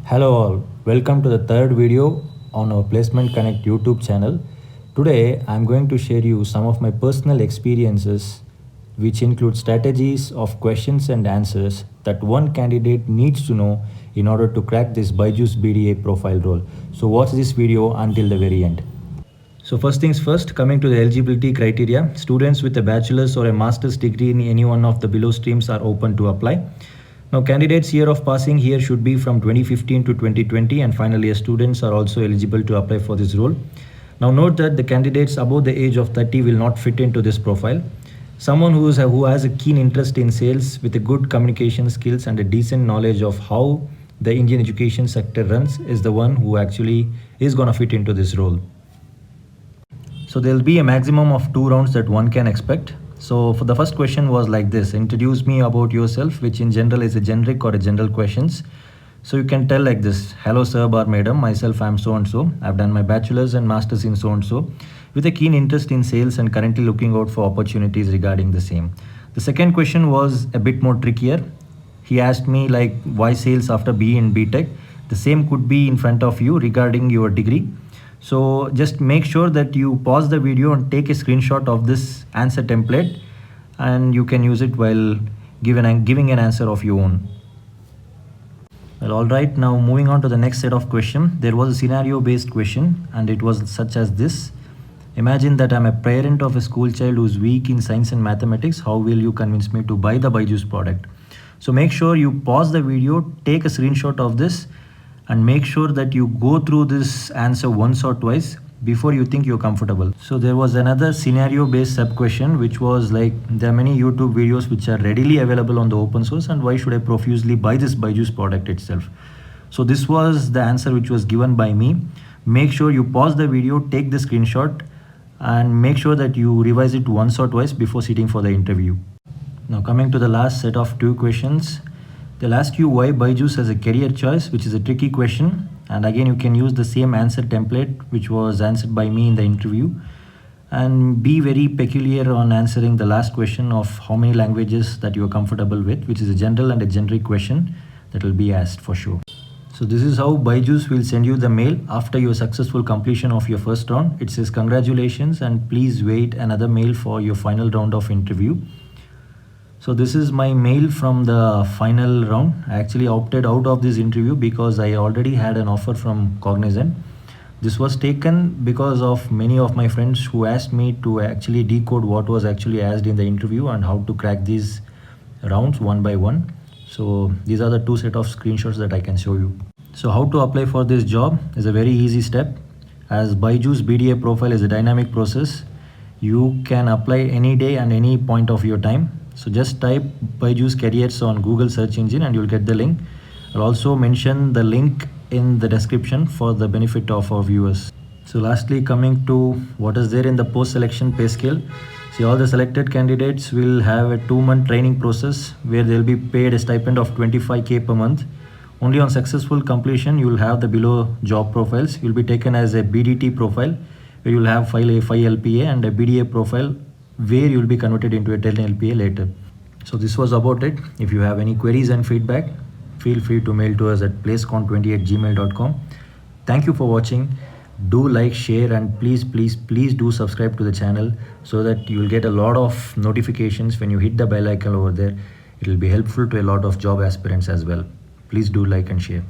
Hello all, welcome to the third video on our Placement Connect YouTube channel. Today I'm going to share you some of my personal experiences which include strategies of questions and answers that one candidate needs to know in order to crack this Byju's BDA profile role. So watch this video until the very end. So first things first, coming to the eligibility criteria, students with a bachelor's or a master's degree in any one of the below streams are open to apply. Now candidates year of passing here should be from 2015 to 2020, and final year students are also eligible to apply for this role. Now note that the candidates above the age of 30 will not fit into this profile. Someone who has a keen interest in sales with a good communication skills and a decent knowledge of how the Indian education sector runs is the one who actually is gonna fit into this role. So there'll be a maximum of 2 rounds that one can expect. So for the first question was like this: introduce me about yourself, which in general is a generic or a general questions. So you can tell like this: hello sir or madam, myself I'm so and so. I've done my bachelor's and master's in so and so, with a keen interest in sales and currently looking out for opportunities regarding the same. The second question was a bit more trickier. He asked me like, why sales after BE and BTech? The same could be in front of you regarding your degree. So just make sure that you pause the video and take a screenshot of this answer template, and you can use it while giving an answer of your own. Well, all right, now moving on to the next set of question. There was a scenario based question, and it was such as this: imagine that I'm a parent of a school child who's weak in science and mathematics. How will you convince me to buy the Byju's product? So make sure you pause the video, take a screenshot of this, and make sure that you go through this answer once or twice before you think you're comfortable. So there was another scenario based sub question, which was like, there are many YouTube videos which are readily available on the open source, and why should I profusely buy this Byju's product itself? So this was the answer which was given by me. Make sure you pause the video, take the screenshot, and make sure that you revise it once or twice before sitting for the interview. Now coming to the last set of 2 questions. They'll ask you why Byju's as a career choice, which is a tricky question. And again, you can use the same answer template which was answered by me in the interview, and be very peculiar on answering the last question of how many languages that you are comfortable with, which is a general and a generic question that will be asked for sure. So this is how Byju's will send you the mail after your successful completion of your first round. It says congratulations and please wait another mail for your final round of interview. So this is my mail from the final round. I actually opted out of this interview because I already had an offer from Cognizant. This was taken because of many of my friends who asked me to actually decode what was actually asked in the interview and how to crack these rounds one by one. So these are the 2 set of screenshots that I can show you. So how to apply for this job is a very easy step. As Byju's BDA profile is a dynamic process, you can apply any day and any point of your time. So just type Byju's careers on Google search engine and you'll get the link. I'll also mention the link in the description for the benefit of our viewers. So lastly, coming to what is there in the post-selection pay scale. See, all the selected candidates will have a 2-month training process where they'll be paid a stipend of 25k per month. Only on successful completion, you will have the below job profiles. You'll be taken as a BDT profile where you'll have 5 LPA, and a BDA profile where you'll be converted into a 10 LPA later. So this was about it. If you have any queries and feedback, feel free to mail to us at placecon20@gmail.com. Thank you for watching. Do like, share, and please do subscribe to the channel so that you will get a lot of notifications when you hit the bell icon over there. It will be helpful to a lot of job aspirants as well. Please do like and share.